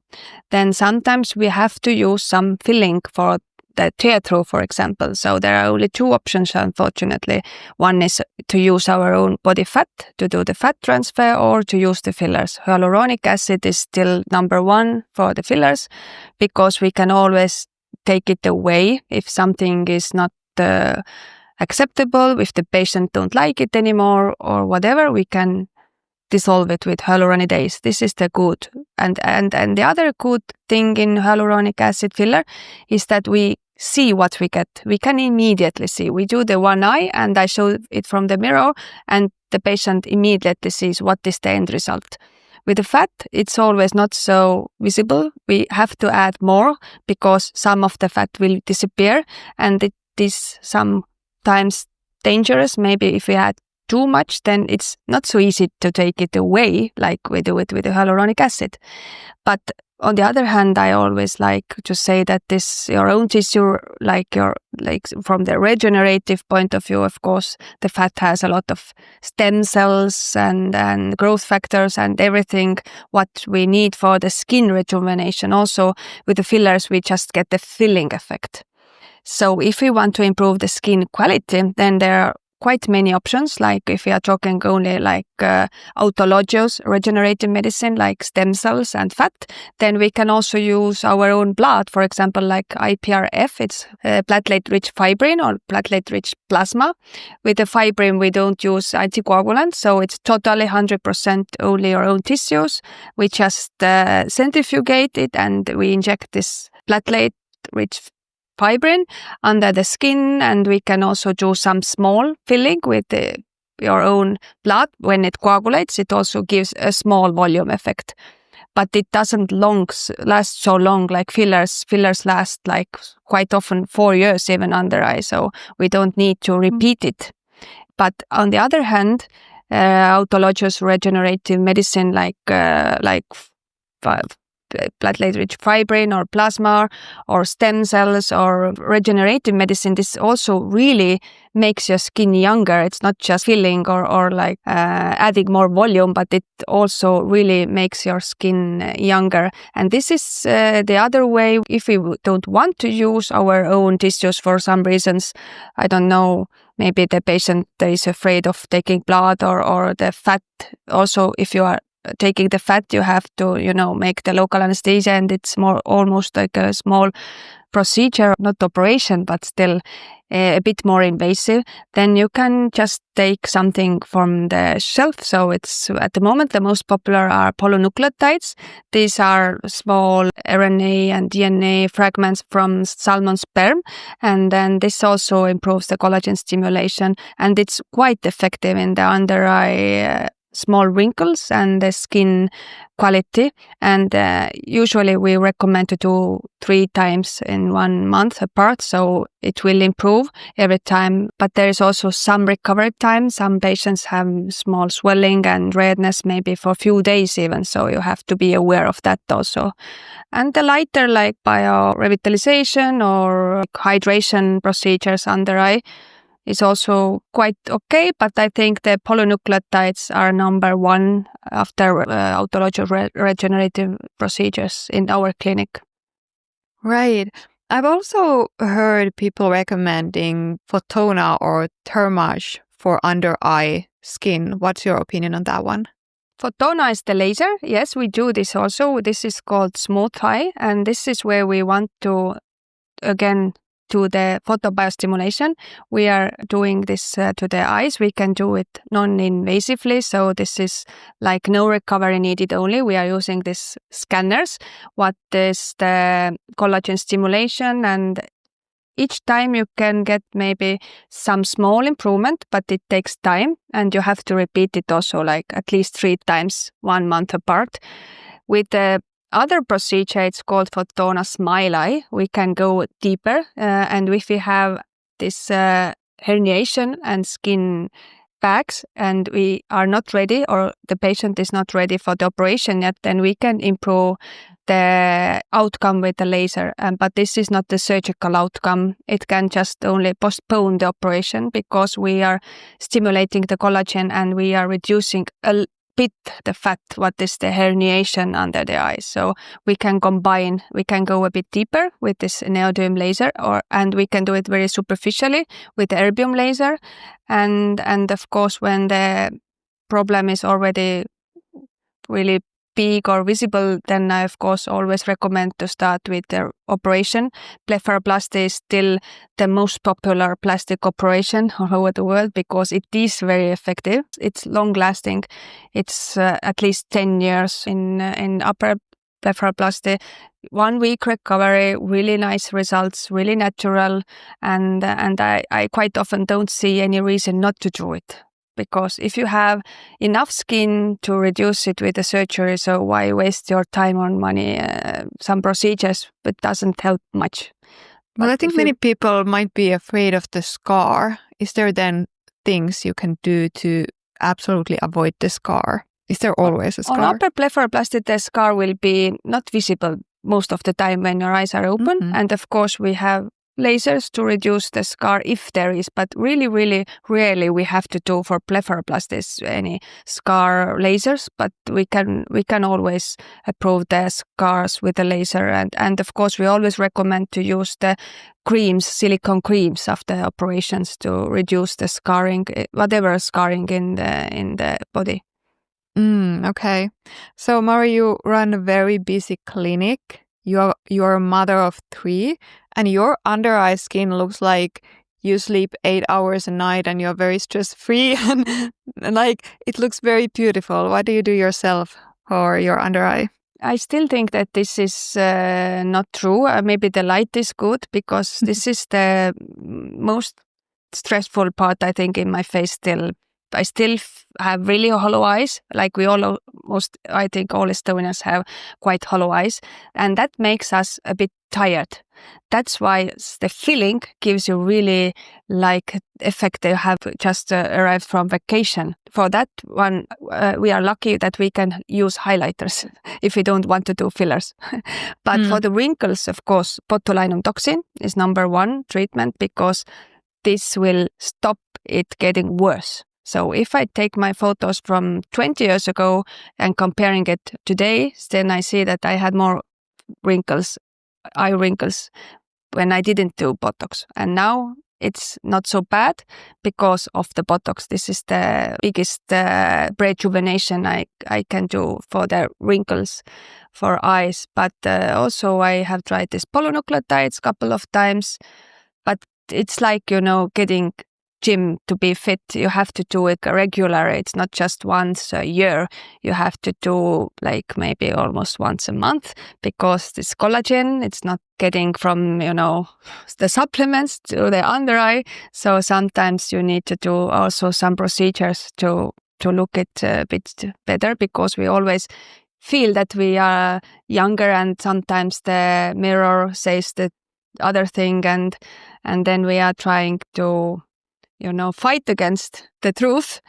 Then sometimes we have to use some filling for the tear-through, for example. So there are only two options, unfortunately. One is to use our own body fat to do the fat transfer, or to use the fillers. Hyaluronic acid is still number one for the fillers because we can always take it away if something is not acceptable, if the patient don't like it anymore or whatever, we can dissolve it with hyaluronidase. This is the good. And the other good thing in hyaluronic acid filler is that we see what we get. We can immediately see. We do the one eye and I show it from the mirror and the patient immediately sees what is the end result. With the fat, it's always not so visible. We have to add more because some of the fat will disappear and it is sometimes dangerous. Maybe if we add too much, then it's not so easy to take it away like we do it with the hyaluronic acid. But on the other hand, I always like to say that this your own tissue, like from the regenerative point of view, of course, the fat has a lot of stem cells and growth factors and everything what we need for the skin rejuvenation. Also, with the fillers, we just get the filling effect. So if we want to improve the skin quality, then there are quite many options. Like if we are talking only like autologous regenerative medicine, like stem cells and fat, then we can also use our own blood, for example, like iPRF. It's platelet-rich fibrin or platelet-rich plasma. With the fibrin, we don't use anticoagulants, so it's totally 100% only our own tissues. We just centrifugate it and we inject this platelet-rich fibrin under the skin, and we can also do some small filling with your own blood. When it coagulates, it also gives a small volume effect, but it doesn't last so long like fillers. Fillers last like quite often 4 years even under eye, so we don't need to repeat it. But on the other hand, autologous regenerative medicine like platelet-rich fibrin or plasma or stem cells or regenerative medicine, this also really makes your skin younger. It's not just filling or like adding more volume, but it also really makes your skin younger. And this is the other way. If we don't want to use our own tissues for some reasons, I don't know, maybe the patient is afraid of taking blood or the fat. Also, if you are taking the fat, you have to, make the local anesthesia, and it's more almost like a small procedure, not operation, but still a bit more invasive. Then you can just take something from the shelf. So it's at the moment the most popular are polynucleotides. These are small RNA and DNA fragments from salmon sperm, and then this also improves the collagen stimulation, and it's quite effective in the under eye small wrinkles and the skin quality. And usually we recommend to do 3 times in 1 month apart, so it will improve every time. But there is also some recovery time. Some patients have small swelling and redness maybe for a few days even, so you have to be aware of that also. And the lighter like biorevitalization or hydration procedures under eye is also quite okay, but I think the polynucleotides are number 1 after autologous regenerative procedures in our clinic. Right. I've also heard people recommending Fotona or Thermage for under eye skin. What's your opinion on that one? Fotona is the laser. Yes, we do this also. This is called smooth eye, and this is where we want to, again, to the photobiostimulation. We are doing this to the eyes. We can do it non-invasively, so this is like no recovery needed only. We are using these scanners. What is the collagen stimulation, and each time you can get maybe some small improvement, but it takes time, and you have to repeat it also like at least 3 times 1 month apart. With the other procedure, it's called Fotona Smile Eye. We can go deeper, and if we have this herniation and skin bags, and we are not ready, or the patient is not ready for the operation yet, then we can improve the outcome with the laser. But this is not the surgical outcome. It can just only postpone the operation because we are stimulating the collagen and we are reducing a bit the fat, what is the herniation under the eye. So we can combine, we can go a bit deeper with this neodimio laser, and we can do it very superficially with the Erbium laser. And of course, when the problem is already really big or visible, then I of course always recommend to start with the operation. Bllepharoplasty is still the most popular plastic operation all over the world because it is very effective. It's long lasting. It's at least 10 years in upper Bllepharoplasty. 1 week recovery, really nice results, really natural, and I quite often don't see any reason not to do it. Because if you have enough skin to reduce it with the surgery, so why waste your time on money? Some procedures, but doesn't help much. Well, I think many people might be afraid of the scar. Is there then things you can do to absolutely avoid the scar? Is there always a scar? On upper Bllepharoplasty, the scar will be not visible most of the time when your eyes are open. Mm-hmm. And of course, we have lasers to reduce the scar if there is, but really, really rarely we have to do for Bllepharoplasty any scar lasers, but we can always improve the scars with the laser. And of course, we always recommend to use the creams, silicone creams after operations to reduce the scarring, whatever scarring in the body. Okay. So Mari, you run a very busy clinic. You're a mother of 3, and your under eye skin looks like you sleep 8 hours a night and you're very stress-free and like it looks very beautiful. What do you do yourself for your under eye? I still think that this is not true. Maybe the light is good because this is the most stressful part, I think, in my face still. I still have really hollow eyes, like we I think all Estonians have quite hollow eyes, and that makes us a bit tired. That's why the feeling gives you really like effect you have just arrived from vacation. For that one, we are lucky that we can use highlighters if we don't want to do fillers. But for the wrinkles, of course, botulinum toxin is number one treatment because this will stop it getting worse. So if I take my photos from 20 years ago and comparing it today, then I see that I had more wrinkles, eye wrinkles, when I didn't do Botox. And now it's not so bad because of the Botox. This is the biggest rejuvenation I can do for the wrinkles for eyes. But also I have tried this polynucleotides a couple of times. But it's like, getting gym to be fit. You have to do it regular. It's not just once a year. You have to do like maybe almost once a month because this collagen, it's not getting from, the supplements to the under eye. So sometimes you need to do also some procedures to look it a bit better because we always feel that we are younger and sometimes the mirror says the other thing and then we are trying to fight against the truth.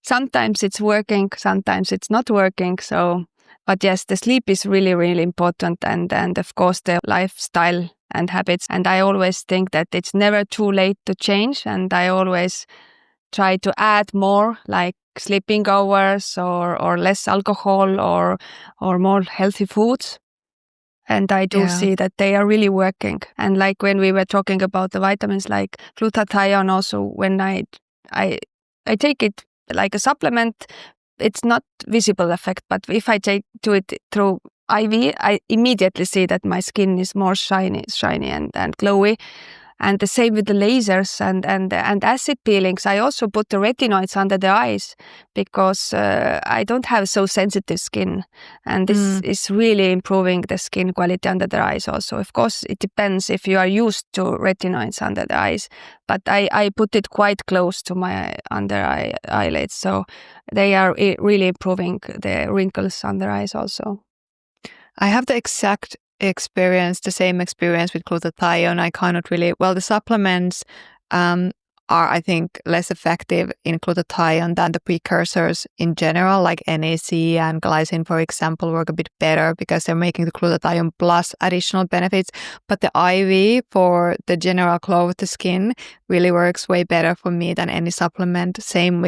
Sometimes it's working, sometimes it's not working. So, but yes, the sleep is really, really important. And of course the lifestyle and habits. And I always think that it's never too late to change. And I always try to add more like sleeping hours or less alcohol or more healthy foods. And I do see that they are really working. And like when we were talking about the vitamins like glutathione also, when I take it like a supplement, it's not visible effect. But if I do it through IV, I immediately see that my skin is more shiny and glowy. And the same with the lasers and acid peelings. I also put the retinoids under the eyes because I don't have so sensitive skin. And this is really improving the skin quality under the eyes also. Of course, it depends if you are used to retinoids under the eyes. But I put it quite close to my under eyelids. So they are really improving the wrinkles under eyes also. I have the same experience with glutathione. I cannot really, the supplements are, I think, less effective in glutathione than the precursors in general, like NAC and glycine, for example, work a bit better because they're making the glutathione plus additional benefits. But the IV for the general glow of the skin really works way better for me than any supplement. Same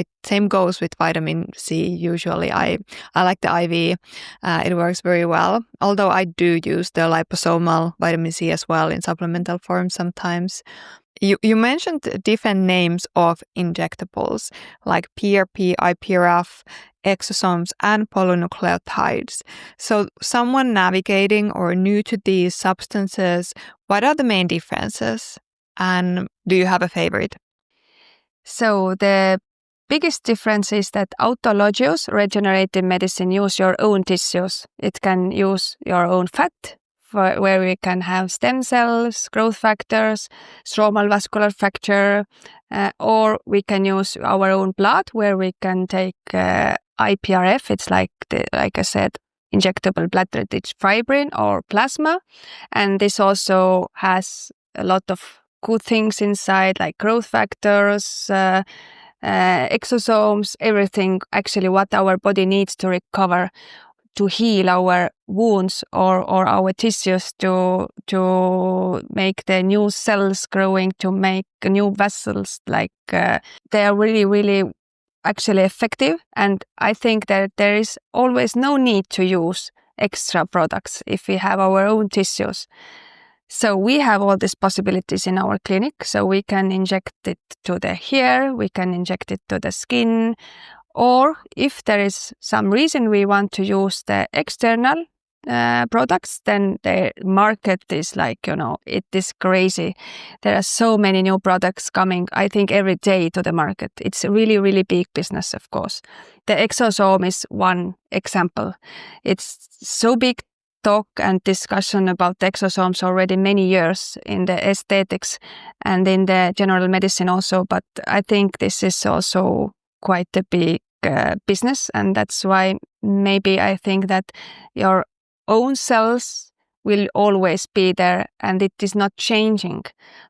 goes with vitamin C. Usually, I like the IV. It works very well. Although I do use the liposomal vitamin C as well in supplemental form sometimes. You mentioned different names of injectables like PRP, iPRF, exosomes, and polynucleotides. So someone navigating or new to these substances, what are the main differences? And do you have a favorite? So the biggest difference is that autologous regenerative medicine use your own tissues. It can use your own fat, where we can have stem cells, growth factors, stromal vascular fracture, or we can use our own blood, where we can take iPRF. It's like I said, injectable blood-rich fibrin or plasma, and this also has a lot of good things inside, like growth factors, exosomes, everything actually what our body needs to recover, to heal our wounds or our tissues, to make the new cells growing, to make new vessels. Like they are really, really actually effective. And I think that there is always no need to use extra products if we have our own tissues. So we have all these possibilities in our clinic. So we can inject it to the hair, we can inject it to the skin, or if there is some reason we want to use the external products, then the market is like, it is crazy. There are so many new products coming, I think, every day to the market. It's a really, really big business, of course. The exosome is one example. It's so big talk and discussion about exosomes already many years in the aesthetics and in the general medicine also. But I think this is also quite a big business, and that's why maybe I think that your own cells will always be there and it is not changing.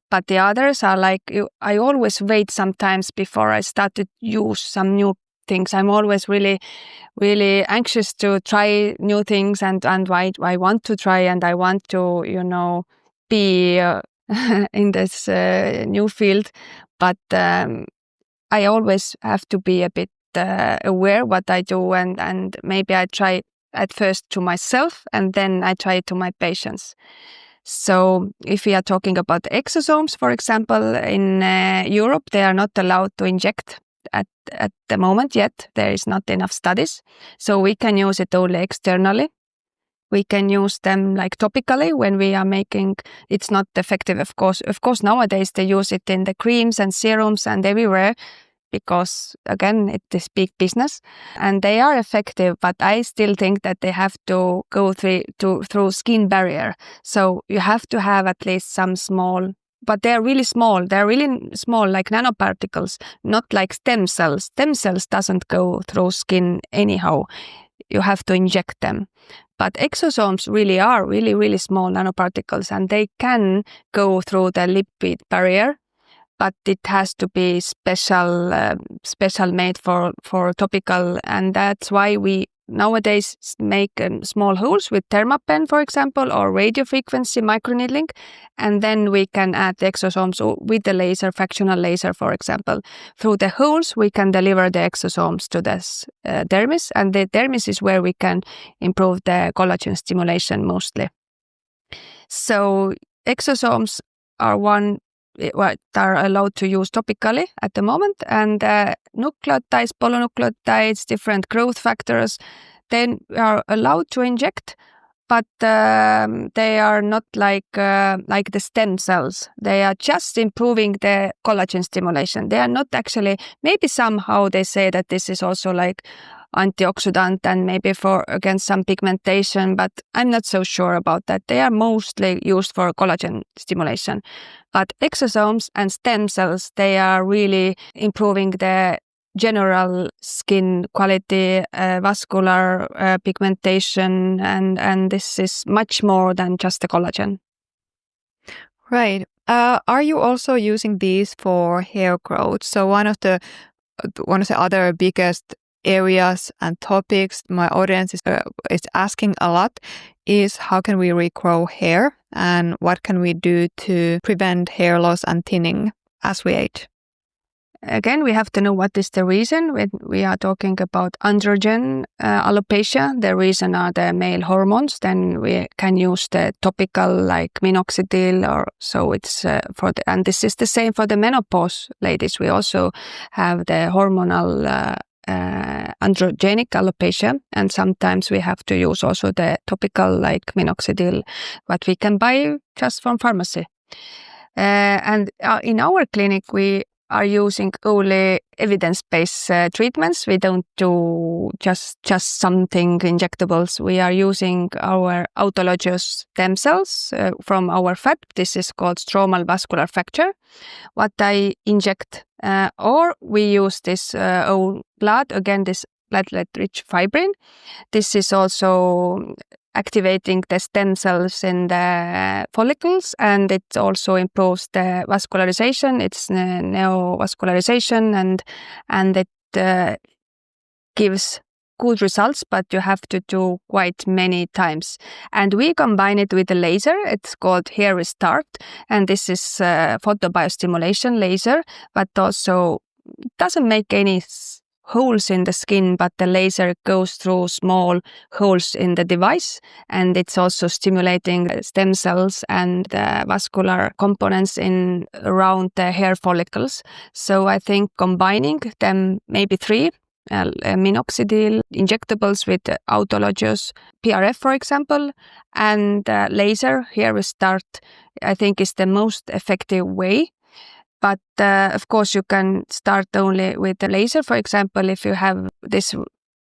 But the others are like, I always wait sometimes before I start to use some new things. I'm always really, really anxious to try new things and I want to try and I want to, be in this new field. But I always have to be a bit aware what I do and maybe I try at first to myself and then I try it to my patients. So if we are talking about exosomes, for example, in Europe, they are not allowed to inject at the moment yet. There is not enough studies. So we can use it only externally. We can use them like topically when we are making, it's not effective, of course. Of course, nowadays they use it in the creams and serums and everywhere because, again, it is big business and they are effective, but I still think that they have to go through skin barrier. So you have to have at least some small, but they're really small. They're really small, like nanoparticles, not like stem cells. Stem cells doesn't go through skin anyhow. You have to inject them. But exosomes really are really, really small nanoparticles and they can go through the lipid barrier, but it has to be special made for topical. And that's why we nowadays make small holes with dermapen, for example, or radiofrequency microneedling. And then we can add the exosomes with the laser, fractional laser, for example. Through the holes, we can deliver the exosomes to this dermis. And the dermis is where we can improve the collagen stimulation mostly. So exosomes are what are allowed to use topically at the moment, and nucleotides, polynucleotides, different growth factors, then are allowed to inject, but they are not like the stem cells. They are just improving the collagen stimulation. They are not actually, maybe somehow they say that this is also like antioxidant and maybe for against some pigmentation, but I'm not so sure about that. They are mostly used for collagen stimulation. But exosomes and stem cells, they are really improving the general skin quality, vascular pigmentation, and this is much more than just the collagen. Right. Are you also using these for hair growth? So one of the other biggest areas and topics my audience is asking a lot is how can we regrow hair and what can we do to prevent hair loss and thinning as we age? Again, we have to know what is the reason. When we are talking about androgen alopecia, the reason are the male hormones. Then we can use the topical like minoxidil, or so it's and this is the same for the menopause ladies. We also have the hormonal androgenic alopecia, and sometimes we have to use also the topical like minoxidil, what we can buy just from pharmacy. And in our clinic, we are using only evidence-based treatments. We don't do just something injectables. We are using our autologous stem cells from our fat. This is called stromal vascular fracture, what I inject. Or we use this own blood, again, this platelet-rich fibrin. This is also activating the stem cells in the follicles, and it also improves the vascularization. It's neovascularization, and it gives good results, but you have to do quite many times. And we combine it with a laser. It's called Hair Restart, and this is photobiostimulation laser, but also doesn't make any holes in the skin, but the laser goes through small holes in the device, and it's also stimulating the stem cells and the vascular components in around the hair follicles. So I think combining them, maybe three, minoxidil, injectables with autologous PRF, for example, and laser, Hair Restart, I think is the most effective way. But of course, you can start only with the laser. For example, if you have this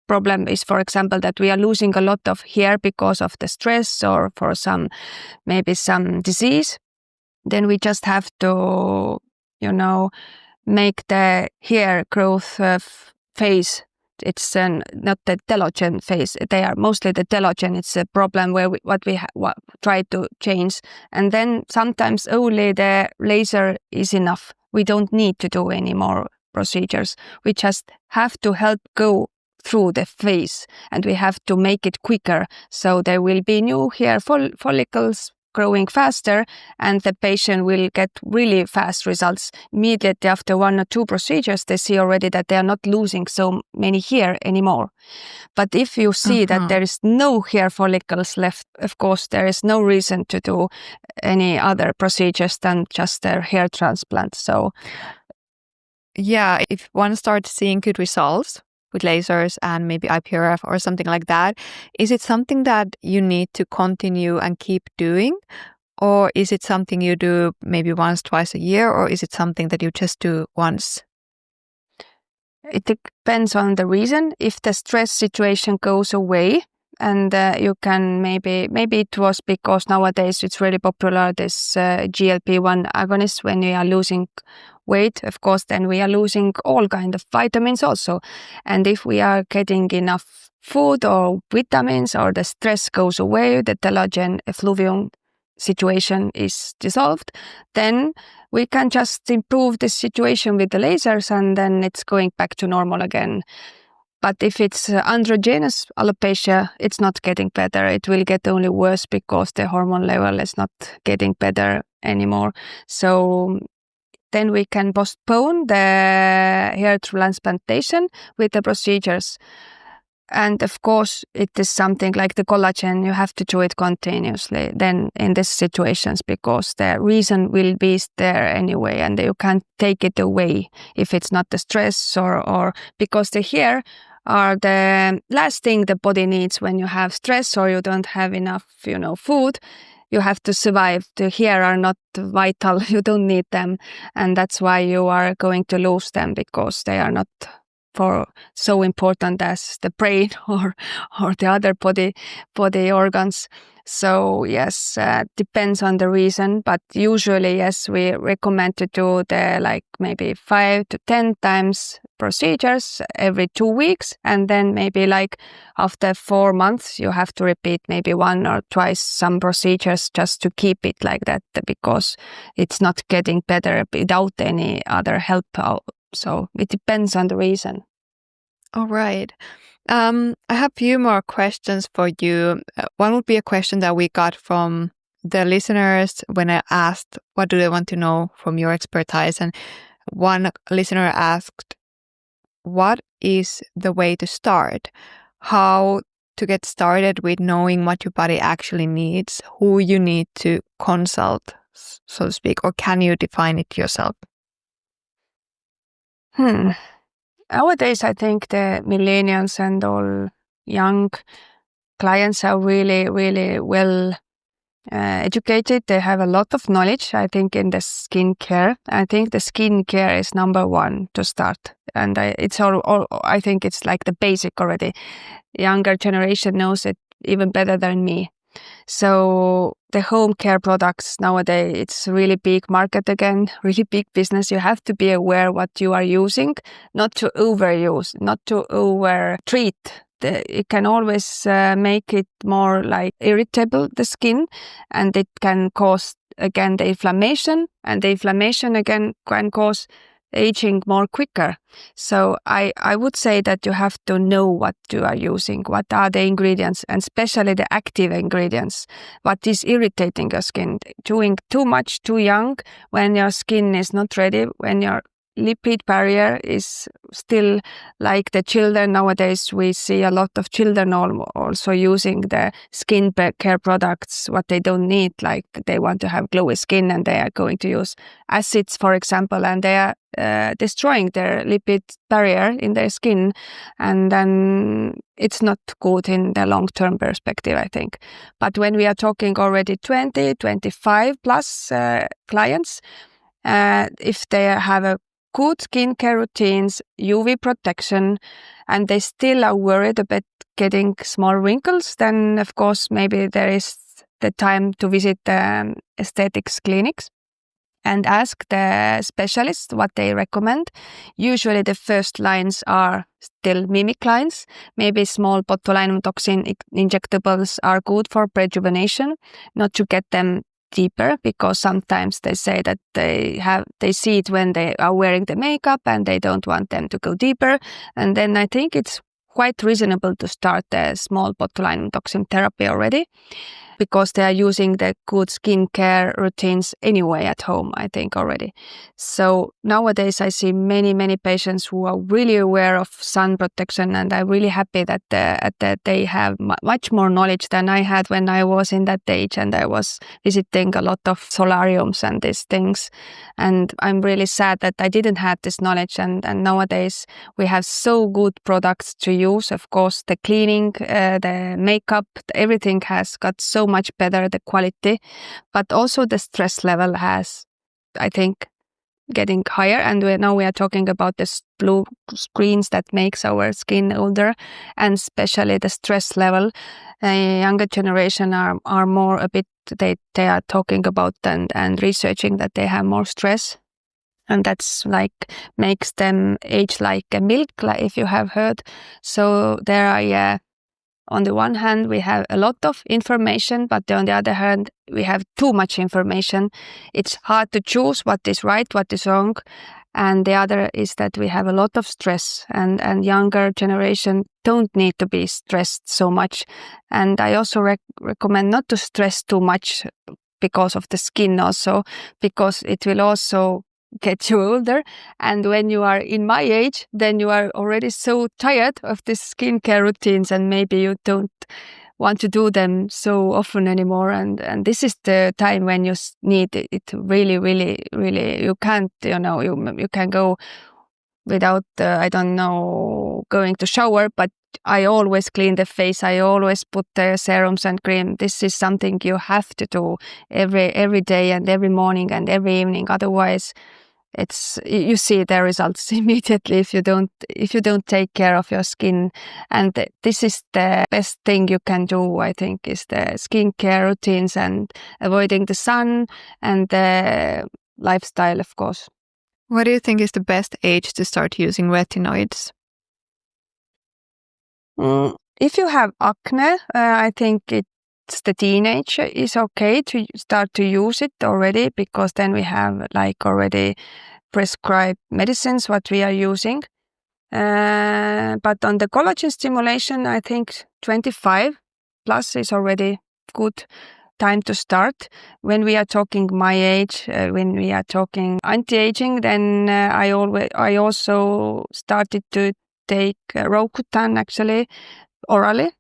problem is, for example, that we are losing a lot of hair because of the stress or for maybe some disease, then we just have to, make the hair growth phase it's not the telogen phase. They are mostly the telogen. It's a problem where we try to change. And then sometimes only the laser is enough. We don't need to do any more procedures. We just have to help go through the phase, and we have to make it quicker. So there will be new hair follicles growing faster, and the patient will get really fast results. Immediately after 1 or 2 procedures, they see already that they are not losing so many hair anymore. But if you see that there is no hair follicles left, of course, there is no reason to do any other procedures than just their hair transplant. So, yeah, if one starts seeing good results with lasers and maybe iPRF or something like that, is it something that you need to continue and keep doing? Or is it something you do maybe once, twice a year? Or is it something that you just do once? it depends on the reason. If the stress situation goes away, and you can maybe it was because nowadays it's really popular, this GLP-1 agonist. When we are losing weight, of course, then we are losing all kind of vitamins also. And if we are getting enough food or vitamins, or the stress goes away, the telogen effluvium situation is dissolved, then we can just improve this situation with the lasers, and then it's going back to normal again. But if it's androgynous alopecia, it's not getting better. It will get only worse because the hormone level is not getting better anymore. So then we can postpone the hair transplantation with the procedures. And of course, it is something like the collagen, you have to do it continuously then in these situations, because the reason will be there anyway, and you can't take it away if it's not the stress or because the hair are the last thing the body needs when you have stress or you don't have enough, food. You have to survive. The hair are not vital. You don't need them. And that's why you are going to lose them, because they are not for so important as the brain or the other body organs. So yes, depends on the reason, but usually yes, we recommend to do the maybe 5 to 10 times procedures every 2 weeks, and then maybe after 4 months you have to repeat maybe 1 or twice some procedures just to keep it like that, because it's not getting better without any other help. So it depends on the reason. All right. I have a few more questions for you. One would be a question that we got from the listeners when I asked, what do they want to know from your expertise? And one listener asked, what is the way to start? How to get started with knowing what your body actually needs, who you need to consult, so to speak, or can you define it yourself? Nowadays, I think the millennials and all young clients are really, really well educated. They have a lot of knowledge, I think, in the skincare. I think the skincare is number 1 to start. And I think it's like the basic already. Younger generation knows it even better than me. So the home care products nowadays, it's really big market again, really big business. You have to be aware what you are using, not to overuse, not to over-treat. It can always make it more irritable, the skin, and it can cause, again, the inflammation, and the inflammation again can cause aging more quicker. So I would say that you have to know what you are using, what are the ingredients, and especially the active ingredients, what is irritating your skin. Doing too much too young when your skin is not ready, when your lipid barrier is still like the children. Nowadays we see a lot of children also using the skin care products, what they don't need, like they want to have glowy skin and they are going to use acids, for example, and they are destroying their lipid barrier in their skin, and then it's not good in the long-term perspective, I think. But when we are talking already 20, 25 plus clients, if they have a good skincare routines, UV protection, and they still are worried about getting small wrinkles, then of course maybe there is the time to visit the aesthetics clinics. and ask the specialist what they recommend. Usually the first lines are still mimic lines. Maybe small botulinum toxin injectables are good for rejuvenation, not to get them deeper, because sometimes they say that they see it when they are wearing the makeup and they don't want them to go deeper. And then I think it's quite reasonable to start the small botulinum toxin therapy already, because they are using the good skincare routines anyway at home, I think already. So nowadays I see many patients who are really aware of sun protection, and I'm really happy that they have much more knowledge than I had when I was in that age and I was visiting a lot of solariums and these things. And I'm really sad that I didn't have this knowledge, and nowadays we have so good products to use. Of course, the cleaning, the makeup, everything has got so much better, the quality, but also the stress level has, I think, getting higher. And now we are talking about the blue screens that makes our skin older, and especially the stress level. Younger generation are more a bit, they are talking about and researching that they have more stress. And that's like makes them age like a milk, like if you have heard. So there are, on the one hand, we have a lot of information, but on the other hand, we have too much information. It's hard to choose what is right, what is wrong. And the other is that we have a lot of stress, and younger generation don't need to be stressed so much. And I also recommend not to stress too much because of the skin also, because it will also get you older. And when you are in my age, then you are already so tired of these skincare routines, and maybe you don't want to do them so often anymore. And this is the time when you need it really, really, really. You can't, you can go without, going to shower, but I always clean the face. I always put the serums and cream. This is something you have to do every day and every morning and every evening. Otherwise, you see the results immediately if you don't take care of your skin. And this is the best thing you can do, I think, is the skincare routines and avoiding the sun and the lifestyle, of course. What do you think is the best age to start using retinoids? If you have acne, I think it's the teenage is okay to start to use it already, because then we have like already prescribed medicines what we are using. But on the collagen stimulation, I think 25 plus is already good time to start. When we are talking my age, when we are talking anti-aging, then I also started to take Roacutan actually orally.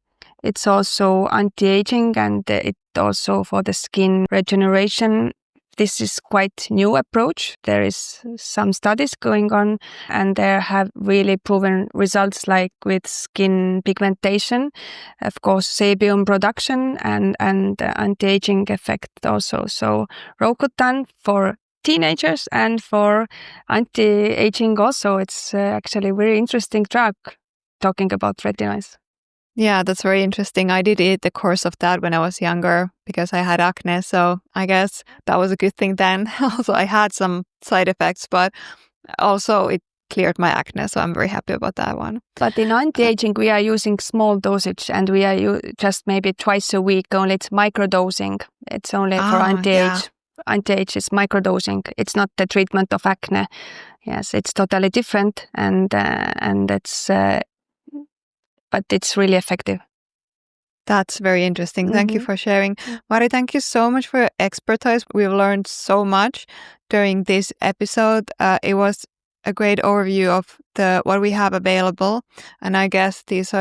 It's also anti-aging, and it also for the skin regeneration. This is quite new approach. There is some studies going on, and there have really proven results, like with skin pigmentation, of course, sebum production, and anti-aging effect also. So Roacutan for teenagers and for anti-aging also. It's actually a very interesting drug, talking about retinoids. Yeah, that's very interesting. I did eat the course of that when I was younger because I had acne. So I guess that was a good thing then. Also, I had some side effects, but also it cleared my acne. So I'm very happy about that one. But in anti-aging, we are using small dosage, and we are just maybe twice a week only. It's microdosing. It's only for anti-age. Yeah. Anti-age is microdosing. It's not the treatment of acne. Yes, it's totally different, and it's... but it's really effective. That's very interesting. Thank you for sharing. Mari, thank you so much for your expertise. We've learned so much during this episode. It was a great overview of what we have available. And I guess these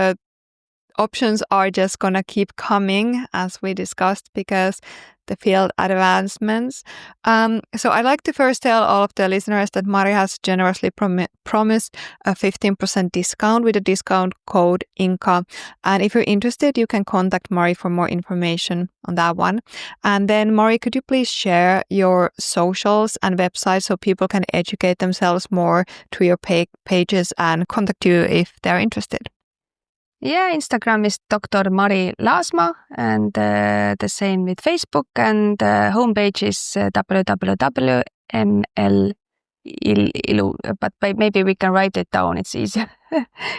options are just going to keep coming, as we discussed, because the field advancements. So I'd like to first tell all of the listeners that Mari has generously promised a 15% discount with a discount code INCA. And if you're interested, you can contact Mari for more information on that one. And then Mari, could you please share your socials and websites so people can educate themselves more through your pages and contact you if they're interested? Yeah, Instagram is Dr. Mari Laasma, and the same with Facebook, and homepage is ML Ilu, but maybe we can write it down. It's easier.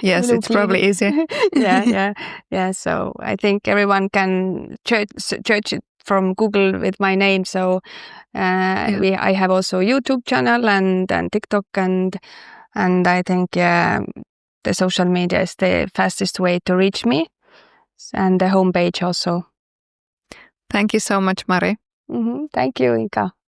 Yes, it's probably easier. yeah. So I think everyone can search it from Google with my name. So I have also a YouTube channel and TikTok and I think the social media is the fastest way to reach me, and the homepage also. Thank you so much, Mari. Thank you, Inka.